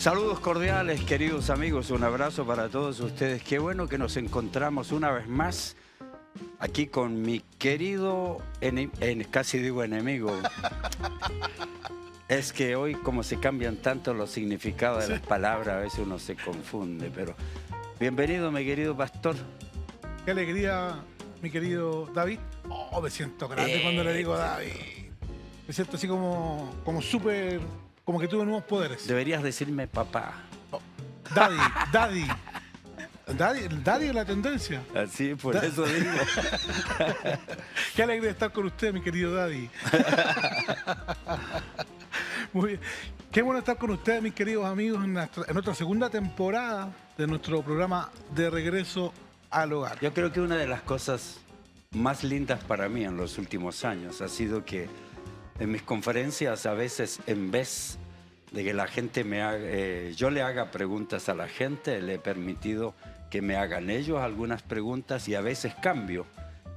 Saludos cordiales, queridos amigos, un abrazo para todos ustedes. Qué bueno que nos encontramos una vez más aquí con mi querido, casi digo enemigo. Es que hoy como se cambian tanto los significados de las palabras, a veces uno se confunde, pero bienvenido mi querido pastor. Qué alegría, mi querido David. Oh, me siento grande cuando le digo David. Me siento así como súper, como que tuve nuevos poderes. Deberías decirme papá. Oh, Daddy es la tendencia. Así, por eso digo. Qué alegría estar con usted, mi querido Daddy. Muy bien. Qué bueno estar con ustedes, mis queridos amigos, en nuestra segunda temporada de nuestro programa de regreso al hogar. Yo creo que una de las cosas más lindas para mí en los últimos años ha sido que en mis conferencias a veces, en vez de que la gente yo le haga preguntas a la gente, le he permitido que me hagan ellos algunas preguntas y a veces cambio.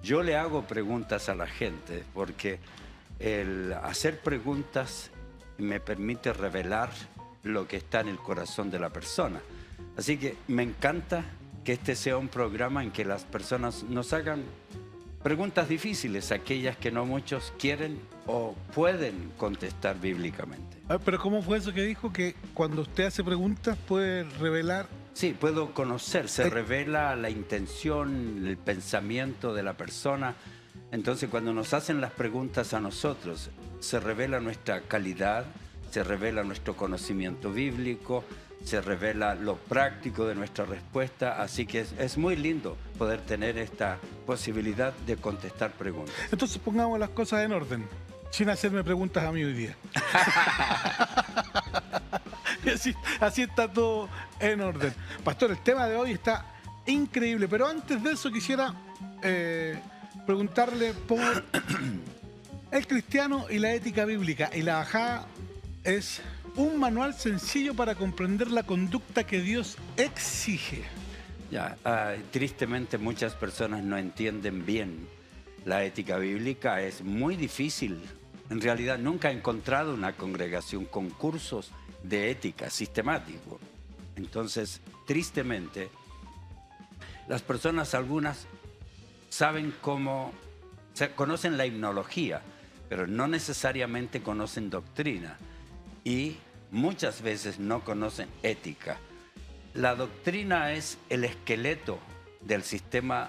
Yo le hago preguntas a la gente porque el hacer preguntas me permite revelar lo que está en el corazón de la persona. Así que me encanta que este sea un programa en que las personas nos hagan preguntas difíciles, aquellas que no muchos quieren o pueden contestar bíblicamente. Pero ¿cómo fue eso que dijo? Que cuando usted hace preguntas puede revelar... Sí, puedo conocer, se revela la intención, el pensamiento de la persona. Entonces, cuando nos hacen las preguntas a nosotros, se revela nuestra calidad, se revela nuestro conocimiento bíblico, se revela lo práctico de nuestra respuesta. Así que es muy lindo poder tener esta posibilidad de contestar preguntas. Entonces, pongamos las cosas en orden, sin hacerme preguntas a mí hoy día. Así está todo en orden. Pastor, el tema de hoy está increíble, pero antes de eso quisiera preguntarle por el cristiano y la ética bíblica. Y la bajada es un manual sencillo para comprender la conducta que Dios exige. Tristemente muchas personas no entienden bien la ética bíblica. Es muy difícil. En realidad nunca he encontrado una congregación con cursos de ética sistemático. Entonces, tristemente, las personas, algunas, conocen la himnología, pero no necesariamente conocen doctrina y muchas veces no conocen ética. La doctrina es el esqueleto del sistema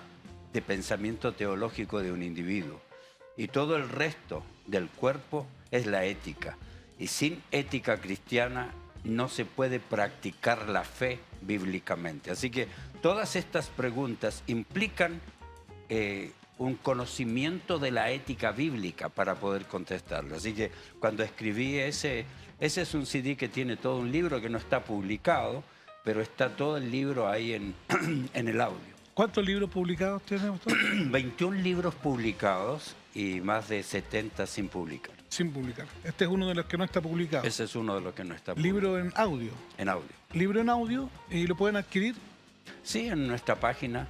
de pensamiento teológico de un individuo y todo el resto del cuerpo es la ética. Y sin ética cristiana no se puede practicar la fe bíblicamente. Así que todas estas preguntas implican un conocimiento de la ética bíblica para poder contestarlas. Así que cuando escribí ese es un CD que tiene todo un libro que no está publicado, pero está todo el libro ahí en el audio. ¿Cuántos libros publicados tiene, doctor? 21 libros publicados y más de 70 sin publicar. Sin publicar. Este es uno de los que no está publicado. Ese es uno de los que no está publicado. Libro en audio. En audio. Libro en audio, y lo pueden adquirir. Sí, en nuestra página.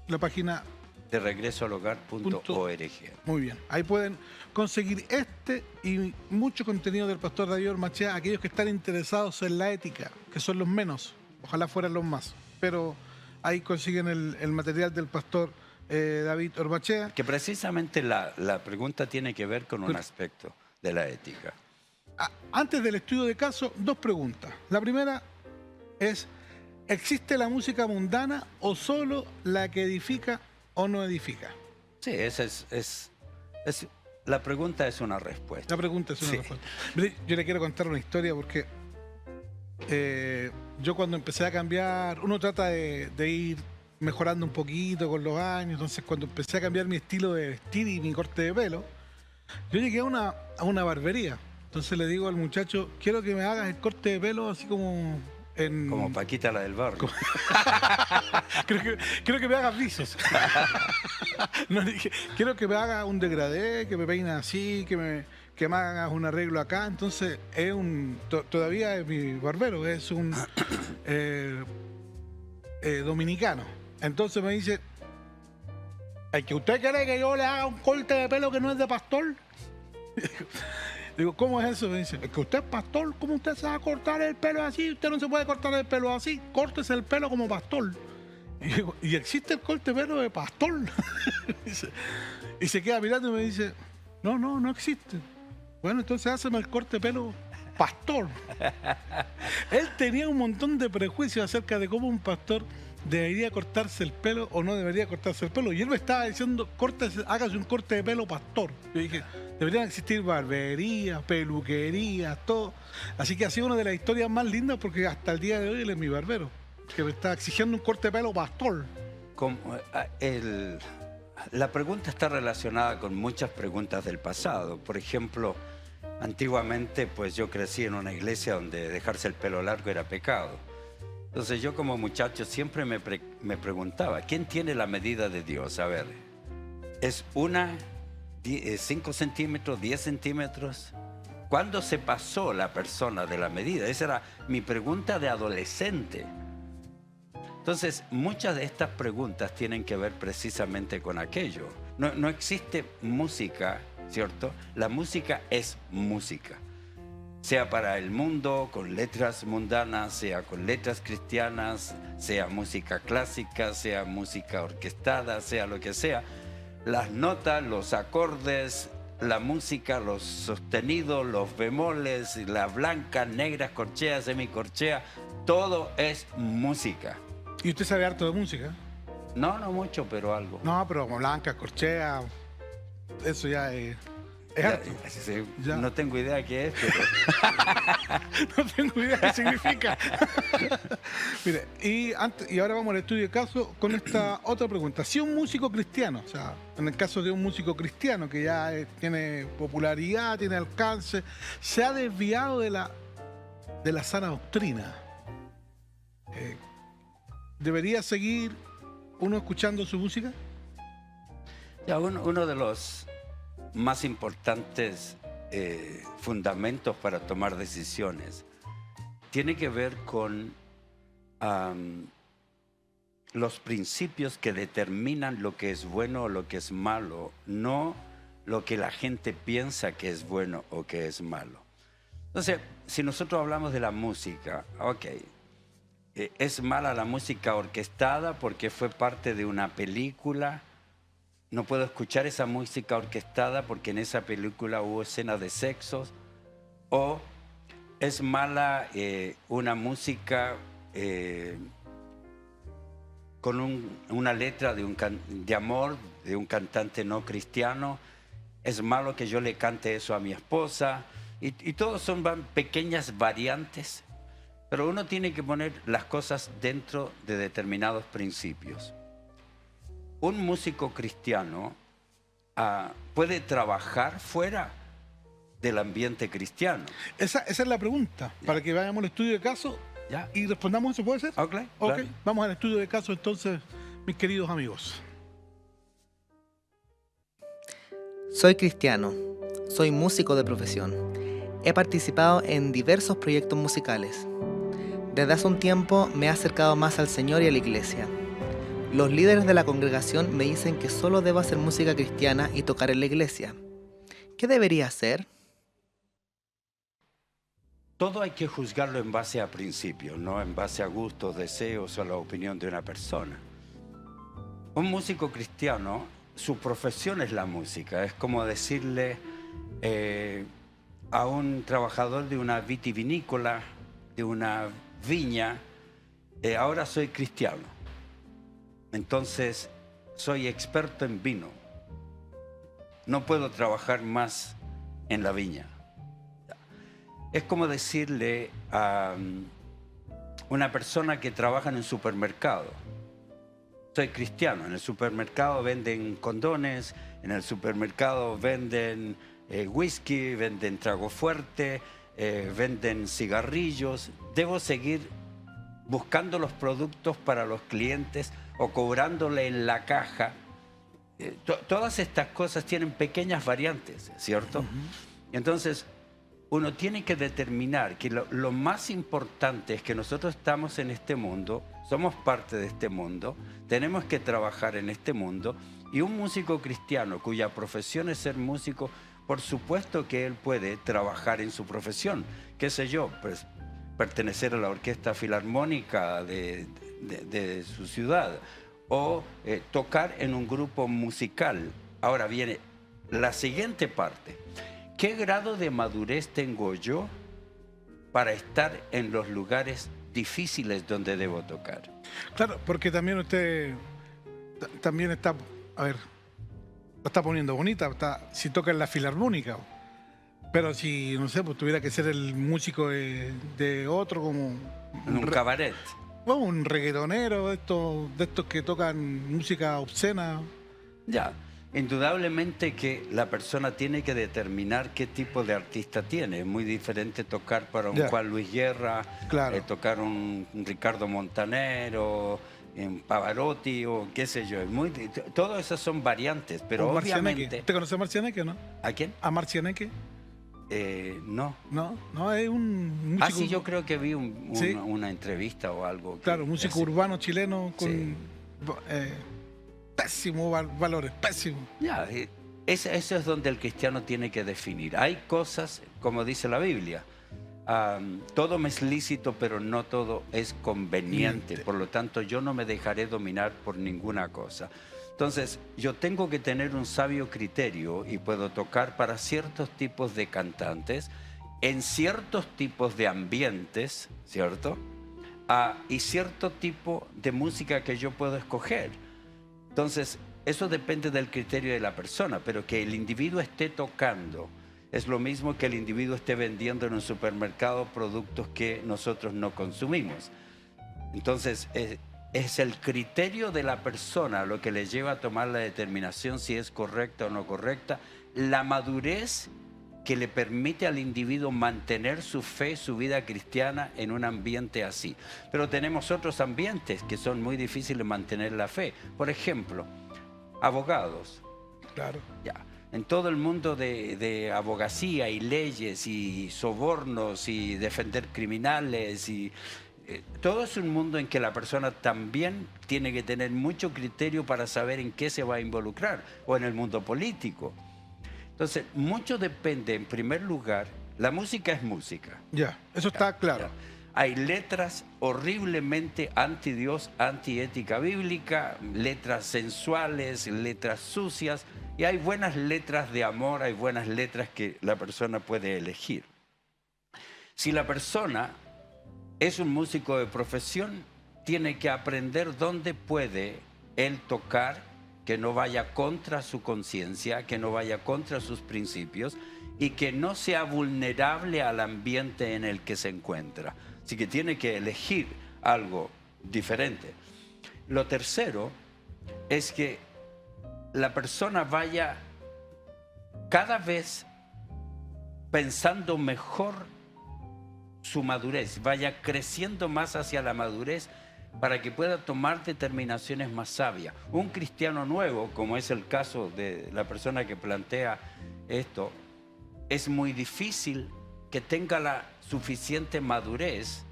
La página de regresoalhogar.org. Muy bien. Ahí pueden conseguir este y mucho contenido del pastor David Ormachea, aquellos que están interesados en la ética, que son los menos. Ojalá fueran los más. Pero ahí consiguen el material del pastor David Ormachea. Que precisamente la pregunta tiene que ver con un aspecto de la ética. Antes del estudio de caso, dos preguntas. La primera es, ¿existe la música mundana o solo la que edifica o no edifica? Sí, la pregunta es una respuesta. La pregunta es una respuesta. Yo le quiero contar una historia porque yo cuando empecé a cambiar, uno trata de ir mejorando un poquito con los años. Entonces, cuando empecé a cambiar mi estilo de vestir y mi corte de pelo, yo llegué a una barbería. Entonces le digo al muchacho, quiero que me hagas el corte de pelo así como como Paquita la del barrio. Quiero que me hagas rizos. No, dije, quiero que me hagas un degradé, que me peines así, que me hagas un arreglo acá. Entonces todavía es mi barbero, es un dominicano. Entonces me dice, ¿es que usted quiere que yo le haga un corte de pelo que no es de pastor? Digo, ¿cómo es eso? Me dice, es que usted es pastor, ¿cómo usted se va a cortar el pelo así? Usted no se puede cortar el pelo así, córtese el pelo como pastor. Y digo, ¿y existe el corte de pelo de pastor? Y se queda mirando y me dice, no existe. Bueno, entonces háceme el corte de pelo pastor. Él tenía un montón de prejuicios acerca de cómo un pastor debería cortarse el pelo o no debería cortarse el pelo. Y él me estaba diciendo, hágase un corte de pelo pastor. Yo dije, deberían existir barberías, peluquerías, todo. Así que ha sido una de las historias más lindas porque hasta el día de hoy él es mi barbero, que me está exigiendo un corte de pelo pastor. La pregunta está relacionada con muchas preguntas del pasado. Por ejemplo, antiguamente pues yo crecí en una iglesia donde dejarse el pelo largo era pecado. Entonces yo como muchacho siempre me preguntaba, ¿quién tiene la medida de Dios? A ver, ¿es 5 centímetros, 10 centímetros? ¿Cuándo se pasó la persona de la medida? Esa era mi pregunta de adolescente. Entonces, muchas de estas preguntas tienen que ver precisamente con aquello. No existe música, ¿cierto? La música es música. Sea para el mundo, con letras mundanas, sea con letras cristianas, sea música clásica, sea música orquestada, sea lo que sea. Las notas, los acordes, la música, los sostenidos, los bemoles, las blancas, negras, corcheas, semicorcheas, todo es música. ¿Y usted sabe harto de música? No mucho, pero algo. No, pero como blanca, corchea, eso ya es harto. Sí, Ya. no tengo idea qué es, pero... No tengo idea qué significa. Mire, y ahora vamos al estudio de caso con esta otra pregunta. Si un músico cristiano, o sea, en el caso de un músico cristiano que ya tiene popularidad, tiene alcance, se ha desviado de la sana doctrina, ¿debería seguir uno escuchando su música? Ya, uno de los más importantes fundamentos para tomar decisiones tiene que ver con los principios que determinan lo que es bueno o lo que es malo, no lo que la gente piensa que es bueno o que es malo. Entonces, si nosotros hablamos de la música, ok, es mala la música orquestada porque fue parte de una película. No puedo escuchar esa música orquestada porque en esa película hubo escenas de sexos. O es mala una música con una letra de amor de un cantante no cristiano. Es malo que yo le cante eso a mi esposa. Y todos son pequeñas variantes. Pero uno tiene que poner las cosas dentro de determinados principios. Un músico cristiano puede trabajar fuera del ambiente cristiano. Esa es la pregunta, Ya. para que vayamos al estudio de caso Ya. y respondamos eso, ¿puede ser? Ok, Ok, claro. vamos al estudio de caso entonces, mis queridos amigos. Soy cristiano, soy músico de profesión. He participado en diversos proyectos musicales. Desde hace un tiempo me he acercado más al Señor y a la iglesia. Los líderes de la congregación me dicen que solo debo hacer música cristiana y tocar en la iglesia. ¿Qué debería hacer? Todo hay que juzgarlo en base a principios, no en base a gustos, deseos o a la opinión de una persona. Un músico cristiano, su profesión es la música. Es como decirle a un trabajador de una vitivinícola, de una viña, ahora soy cristiano. Entonces, soy experto en vino. No puedo trabajar más en la viña. Es como decirle a una persona que trabaja en un supermercado. Soy cristiano. En el supermercado venden condones, en el supermercado venden whisky, venden trago fuerte, venden cigarrillos. Debo seguir buscando los productos para los clientes o cobrándole en la caja. Todas estas cosas tienen pequeñas variantes, ¿cierto? Entonces, uno tiene que determinar que lo más importante es que nosotros estamos en este mundo, somos parte de este mundo, tenemos que trabajar en este mundo, y un músico cristiano cuya profesión es ser músico por supuesto que él puede trabajar en su profesión. ¿Qué sé yo? Pues pertenecer a la orquesta filarmónica de su ciudad o tocar en un grupo musical. Ahora viene la siguiente parte. ¿Qué grado de madurez tengo yo para estar en los lugares difíciles donde debo tocar? Claro, porque también usted también está, a ver, lo está poniendo bonita, si toca en la filarmónica. Pero si, no sé, pues tuviera que ser el músico de otro, como En un cabaret. bueno, un reggaetonero, de estos que tocan música obscena. Ya, indudablemente que la persona tiene que determinar qué tipo de artista tiene. Es muy diferente tocar para un Ya. Juan Luis Guerra, Claro. tocar un Ricardo Montanero, en Pavarotti o qué sé yo. Todas esas son variantes, pero O Marcianeque. obviamente... ¿Usted conoce a Marcianeque, no? ¿A quién? ¿A Marcianeque? No. No, no, es un músico. Ah, sí, yo creo que vi Sí. una entrevista o algo. Claro, músico urbano chileno con Sí. pésimos valores, pésimos. Ya, eso es donde el cristiano tiene que definir. Hay cosas, como dice la Biblia, todo me es lícito, pero no todo es conveniente. Por lo tanto, yo no me dejaré dominar por ninguna cosa. Entonces, yo tengo que tener un sabio criterio y puedo tocar para ciertos tipos de cantantes, en ciertos tipos de ambientes, ¿cierto? Y cierto tipo de música que yo puedo escoger. Entonces, eso depende del criterio de la persona, pero que el individuo esté tocando es lo mismo que el individuo esté vendiendo en un supermercado productos que nosotros no consumimos. Entonces, es el criterio de la persona lo que le lleva a tomar la determinación si es correcta o no correcta, la madurez que le permite al individuo mantener su fe, su vida cristiana en un ambiente así. Pero tenemos otros ambientes que son muy difíciles de mantener la fe. Por ejemplo, abogados. Claro. Ya. En todo el mundo de abogacía y leyes y sobornos y defender criminales y todo es un mundo en que la persona también tiene que tener mucho criterio para saber en qué se va a involucrar, o en el mundo político. Entonces, mucho depende, en primer lugar, la música es música. Ya, eso está claro. Ya. Hay letras horriblemente anti-Dios, anti-ética bíblica, letras sensuales, letras sucias, y hay buenas letras de amor, hay buenas letras que la persona puede elegir. Si la persona es un músico de profesión, tiene que aprender dónde puede él tocar, que no vaya contra su conciencia, que no vaya contra sus principios y que no sea vulnerable al ambiente en el que se encuentra. Así que tiene que elegir algo diferente. Lo tercero es que la persona vaya cada vez pensando mejor su madurez, vaya creciendo más hacia la madurez para que pueda tomar determinaciones más sabias. Un cristiano nuevo, como es el caso de la persona que plantea esto, es muy difícil que tenga la suficiente madurez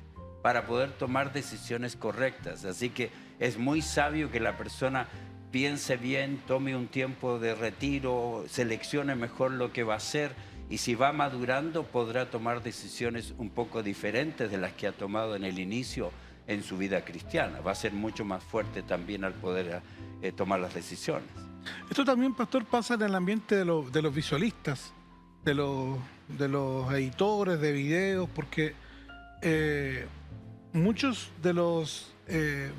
para poder tomar decisiones correctas. Así que es muy sabio que la persona piense bien, tome un tiempo de retiro, seleccione mejor lo que va a hacer, y si va madurando podrá tomar decisiones un poco diferentes de las que ha tomado en el inicio en su vida cristiana. Va a ser mucho más fuerte también al poder tomar las decisiones. Esto también, pastor, pasa en el ambiente de los visualistas, de los editores de videos, porque muchos de los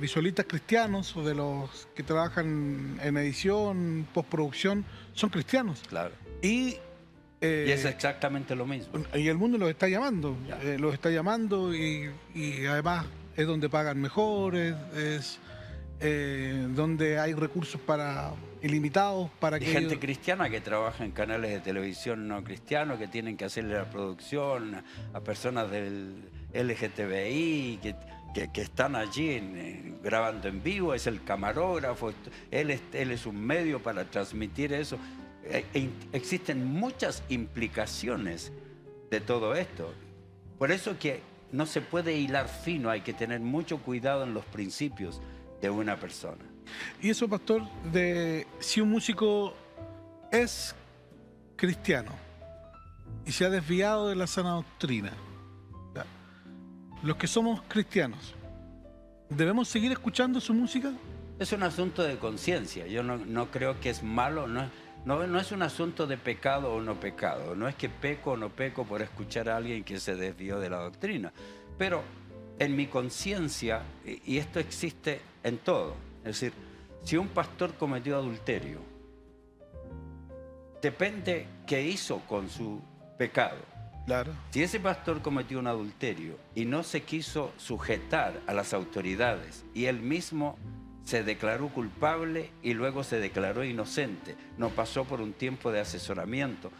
visualistas cristianos o de los que trabajan en edición, postproducción, son cristianos. Claro. Y es exactamente lo mismo. Y el mundo los está llamando, y además es donde pagan mejor, es donde hay recursos ilimitados para Hay que gente ellos... cristiana que trabaja en canales de televisión no cristianos, que tienen que hacerle la producción a personas del LGTBI, que están allí grabando en vivo, es el camarógrafo, él es un medio para transmitir eso. Existen muchas implicaciones de todo esto. Por eso que no se puede hilar fino, hay que tener mucho cuidado en los principios de una persona. Y eso, pastor, de si un músico es cristiano y se ha desviado de la sana doctrina, ya, los que somos cristianos, ¿debemos seguir escuchando su música? Es un asunto de conciencia. Yo no creo que es malo, no es un asunto de pecado o no pecado. No es que peco o no peco por escuchar a alguien que se desvió de la doctrina. Pero en mi conciencia, y esto existe en todo, es decir, si un pastor cometió adulterio, depende qué hizo con su pecado. Claro. Si ese pastor cometió un adulterio y no se quiso sujetar a las autoridades y él mismo se declaró culpable y luego se declaró inocente, no pasó por un tiempo de asesoramiento,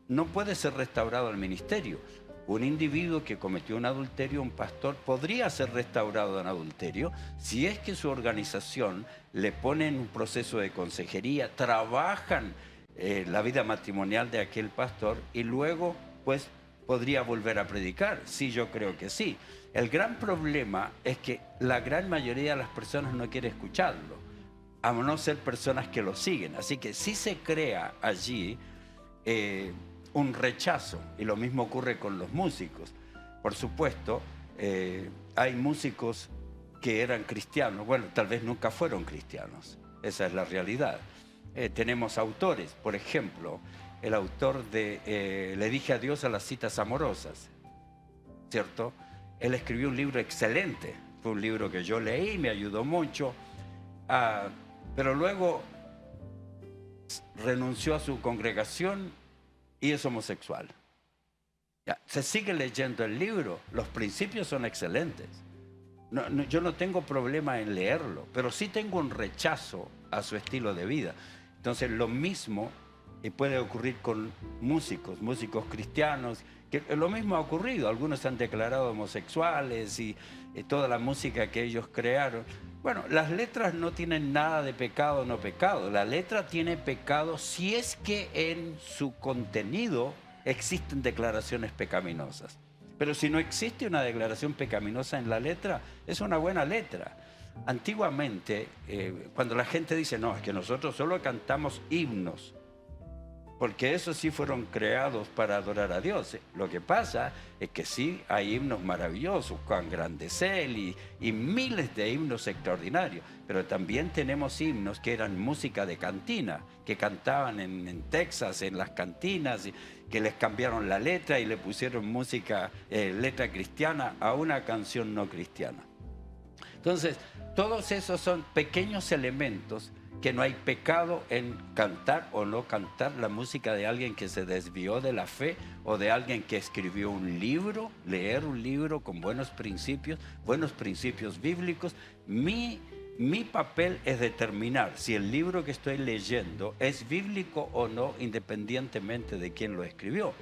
no puede ser restaurado al ministerio. Un individuo que cometió un adulterio, un pastor, podría ser restaurado en adulterio si es que su organización le pone en un proceso de consejería, trabajan la vida matrimonial de aquel pastor y luego pues podría volver a predicar. Sí, yo creo que sí. El gran problema es que la gran mayoría de las personas no quiere escucharlo, a no ser personas que lo siguen. Así que sí se crea allí un rechazo, y lo mismo ocurre con los músicos. Por supuesto, hay músicos que eran cristianos, bueno, tal vez nunca fueron cristianos, esa es la realidad. Tenemos autores, por ejemplo, el autor de Le dije adiós a las citas amorosas, ¿cierto? Él escribió un libro excelente, fue un libro que yo leí, me ayudó mucho, pero luego renunció a su congregación y es homosexual. Ya, se sigue leyendo el libro, los principios son excelentes. Yo no tengo problema en leerlo, pero sí tengo un rechazo a su estilo de vida. Entonces lo mismo puede ocurrir con músicos cristianos, que lo mismo ha ocurrido. Algunos se han declarado homosexuales y toda la música que ellos crearon. Bueno, las letras no tienen nada de pecado o no pecado. La letra tiene pecado si es que en su contenido existen declaraciones pecaminosas. Pero si no existe una declaración pecaminosa en la letra, es una buena letra. Antiguamente, cuando la gente dice, no, es que nosotros solo cantamos himnos, porque esos sí fueron creados para adorar a Dios. Lo que pasa es que sí hay himnos maravillosos, Cuán grande es Él, y miles de himnos extraordinarios, pero también tenemos himnos que eran música de cantina, que cantaban en Texas, en las cantinas, que les cambiaron la letra y le pusieron música, letra cristiana a una canción no cristiana. Entonces, todos esos son pequeños elementos que no hay pecado en cantar o no cantar la música de alguien que se desvió de la fe o de alguien que escribió un libro, leer un libro con buenos principios bíblicos. Mi papel es determinar si el libro que estoy leyendo es bíblico o no, independientemente de quién lo escribió.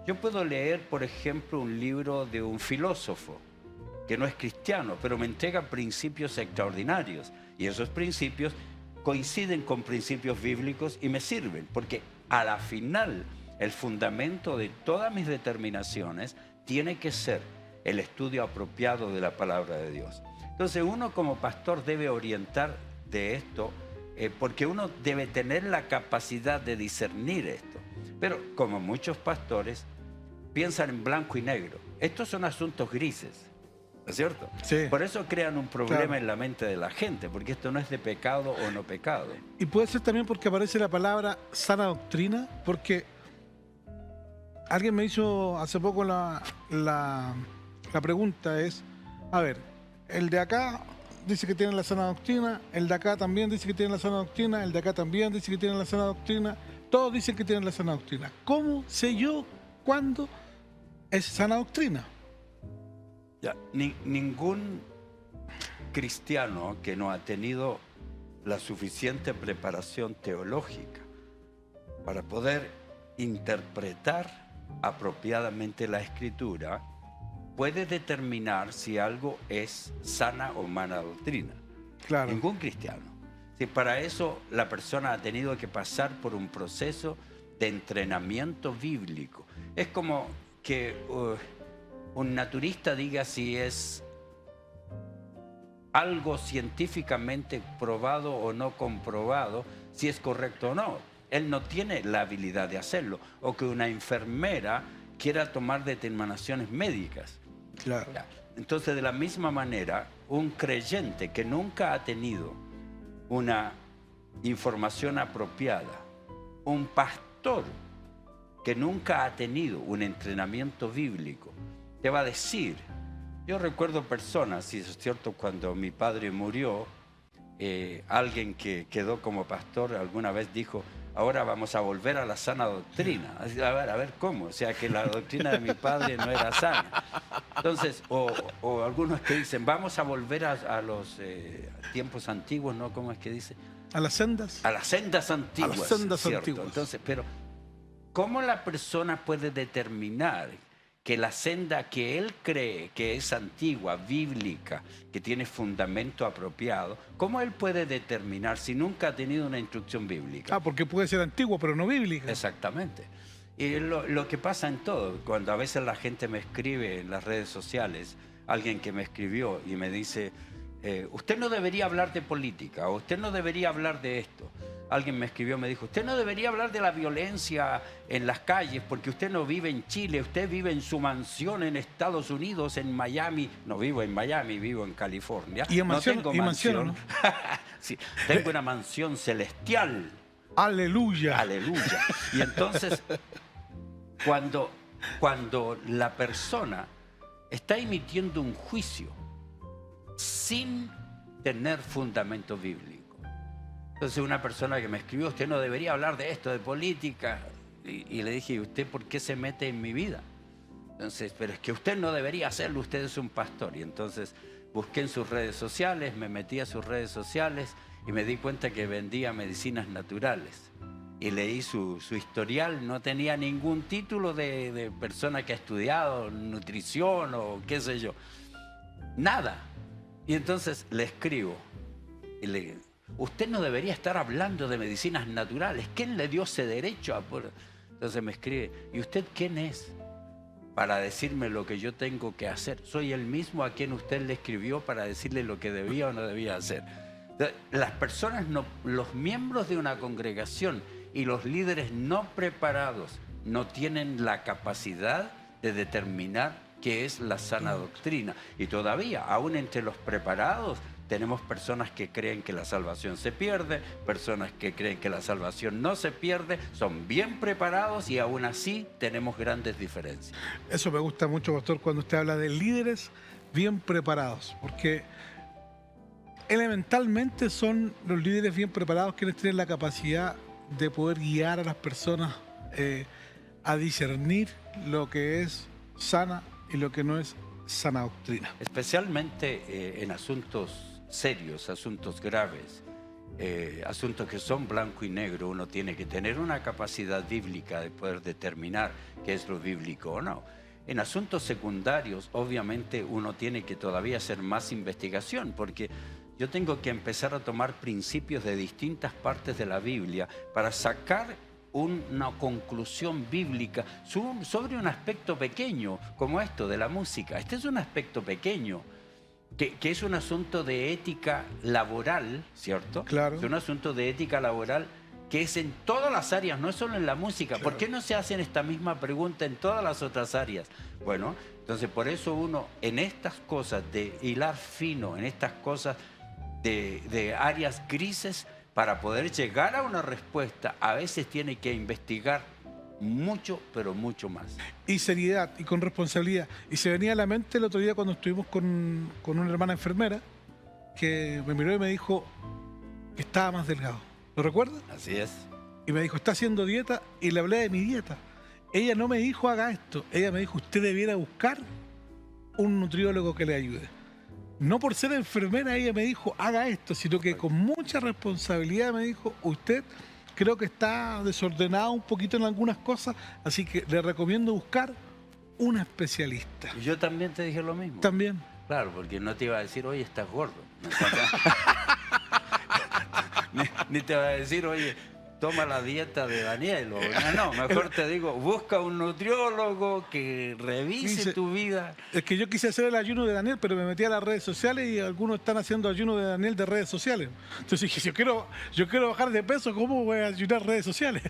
Yo puedo leer, por ejemplo, un libro de un filósofo que no es cristiano, pero me entrega principios extraordinarios, y esos principios coinciden con principios bíblicos y me sirven, porque a la final el fundamento de todas mis determinaciones tiene que ser el estudio apropiado de la palabra de Dios. Entonces uno como pastor debe orientar de esto, porque uno debe tener la capacidad de discernir esto. Pero como muchos pastores piensan en blanco y negro, estos son asuntos grises, ¿no es cierto? Sí. Por eso crean un problema, Claro, en la mente de la gente, porque esto no es de pecado o no pecado. y puede ser también porque aparece la palabra sana doctrina, porque alguien me hizo hace poco la pregunta es, a ver, el de acá dice que tiene la sana doctrina, el de acá también dice que tiene la sana doctrina, el de acá también dice que tiene la sana doctrina, todos dicen que tienen la sana doctrina. ¿Cómo sé yo cuándo es sana doctrina? Ya, ningún cristiano que no ha tenido la suficiente preparación teológica para poder interpretar apropiadamente la Escritura puede determinar si algo es sana o mala doctrina. Claro. Ningún cristiano. Si para eso la persona ha tenido que pasar por un proceso de entrenamiento bíblico. Es como que un naturista diga si es algo científicamente probado o no comprobado, si es correcto o no. él no tiene la habilidad de hacerlo. O que una enfermera quiera tomar determinaciones médicas. Claro. Entonces, de la misma manera, un creyente que nunca ha tenido una información apropiada, un pastor que nunca ha tenido un entrenamiento bíblico, te va a decir, yo recuerdo personas, y es cierto, cuando mi padre murió, alguien que quedó como pastor alguna vez dijo, ahora vamos a volver a la sana doctrina. A ver cómo, o sea que la doctrina de mi padre no era sana. Entonces, o algunos que dicen, vamos a volver a los tiempos antiguos, ¿no? ¿Cómo es que dice? ¿A las sendas? A las sendas antiguas. A las sendas ¿cierto? antiguas. Entonces, pero ¿cómo la persona puede determinar que la senda que él cree que es antigua, bíblica, que tiene fundamento apropiado, cómo él puede determinar si nunca ha tenido una instrucción bíblica? Ah, porque puede ser antigua, pero no bíblica. Exactamente. Y lo que pasa en todo, cuando a veces la gente me escribe en las redes sociales, alguien que me escribió y me dice, usted no debería hablar de política, o usted no debería hablar de esto. Alguien me escribió, me dijo, usted no debería hablar de la violencia en las calles porque usted no vive en Chile, usted vive en su mansión en Estados Unidos, en Miami. No vivo en Miami, vivo en California. ¿Y en mansión? No tengo ¿Y mansión. mansión, Sí, tengo una mansión celestial. Aleluya. Aleluya. Y entonces, cuando la persona está emitiendo un juicio sin tener fundamento bíblico. Entonces una persona que me escribió, usted no debería hablar de esto, de política. Y le dije, ¿y usted por qué se mete en mi vida? Entonces, pero es que usted no debería hacerlo, usted es un pastor. Y entonces busqué en sus redes sociales, me metí a sus redes sociales y me di cuenta que vendía medicinas naturales. Y leí su historial, no tenía ningún título de persona que ha estudiado nutrición o qué sé yo. Nada. Y entonces le escribo y le digo, usted no debería estar hablando de medicinas naturales. ¿Quién le dio ese derecho? Entonces me escribe, ¿y usted quién es para decirme lo que yo tengo que hacer? Soy el mismo a quien usted le escribió para decirle lo que debía o no debía hacer. Las personas, los miembros de una congregación y los líderes no preparados no tienen la capacidad de determinar qué es la sana doctrina. Y todavía, aún entre los preparados, tenemos personas que creen que la salvación se pierde, personas que creen que la salvación no se pierde, son bien preparados y aún así tenemos grandes diferencias. Eso me gusta mucho, pastor, cuando usted habla de líderes bien preparados, porque elementalmente son los líderes bien preparados quienes tienen la capacidad de poder guiar a las personas a discernir lo que es sana y lo que no es sana doctrina. Especialmente en asuntos serios, asuntos graves, asuntos que son blanco y negro, uno tiene que tener una capacidad bíblica de poder determinar qué es lo bíblico o no. En asuntos secundarios, obviamente, uno tiene que todavía hacer más investigación, porque yo tengo que empezar a tomar principios de distintas partes de la Biblia para sacar una conclusión bíblica sobre un aspecto pequeño, como esto de la música. Este es un aspecto pequeño, que es un asunto de ética laboral, ¿cierto? Claro. Es un asunto de ética laboral que es en todas las áreas, no es solo en la música. Claro. ¿Por qué no se hacen esta misma pregunta en todas las otras áreas? Bueno, entonces por eso uno en estas cosas de hilar fino, en estas cosas de áreas grises, para poder llegar a una respuesta, a veces tiene que investigar mucho, pero mucho más. Y seriedad y con responsabilidad. Y se venía a la mente el otro día cuando estuvimos con una hermana enfermera que me miró y me dijo que estaba más delgado. ¿Lo recuerdas? Así es. Y me dijo, está haciendo dieta, y le hablé de mi dieta. Ella no me dijo, haga esto. Ella me dijo, usted debiera buscar un nutriólogo que le ayude. No por ser enfermera, ella me dijo, haga esto, sino que con mucha responsabilidad me dijo, usted creo que está desordenado un poquito en algunas cosas, así que le recomiendo buscar un especialista. Y yo también te dije lo mismo. También. Claro, porque no te iba a decir, oye, estás gordo. Ni te va a decir, oye, toma la dieta de Daniel. No, mejor te digo, busca un nutriólogo que revise Dice, tu vida. Es que yo quise hacer el ayuno de Daniel, pero me metí a las redes sociales y algunos están haciendo ayuno de Daniel de redes sociales. Entonces dije, yo quiero bajar de peso, ¿cómo voy a ayunar redes sociales?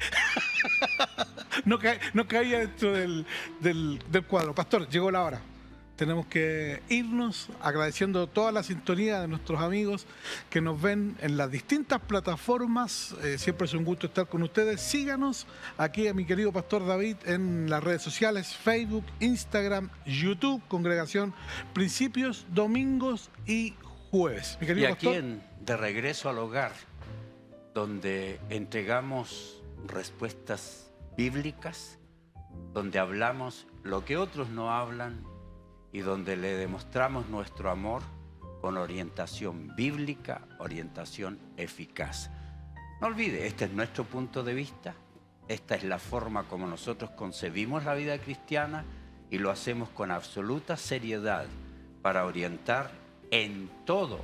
No caía dentro del cuadro. Pastor, llegó la hora. Tenemos que irnos agradeciendo toda la sintonía de nuestros amigos que nos ven en las distintas plataformas. Siempre es un gusto estar con ustedes. Síganos aquí a mi querido Pastor David en las redes sociales, Facebook, Instagram, YouTube, Congregación Principios, domingos y jueves. Mi Y querido aquí Pastor. De Regreso al Hogar, donde entregamos respuestas bíblicas, donde hablamos lo que otros no hablan y donde le demostramos nuestro amor con orientación bíblica, orientación eficaz. No olvide, este es nuestro punto de vista, esta es la forma como nosotros concebimos la vida cristiana y lo hacemos con absoluta seriedad para orientar en todo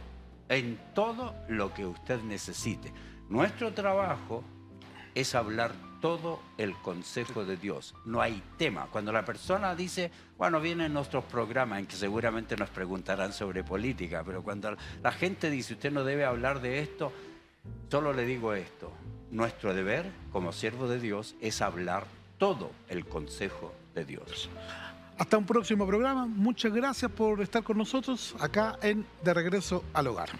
lo que usted necesite. Nuestro trabajo es hablar todo el consejo de Dios. No hay tema. Cuando la persona dice, bueno, vienen nuestros programas en que seguramente nos preguntarán sobre política, pero cuando la gente dice, usted no debe hablar de esto, solo le digo esto. Nuestro deber como siervo de Dios es hablar todo el consejo de Dios. Hasta un próximo programa. Muchas gracias por estar con nosotros acá en De Regreso al Hogar.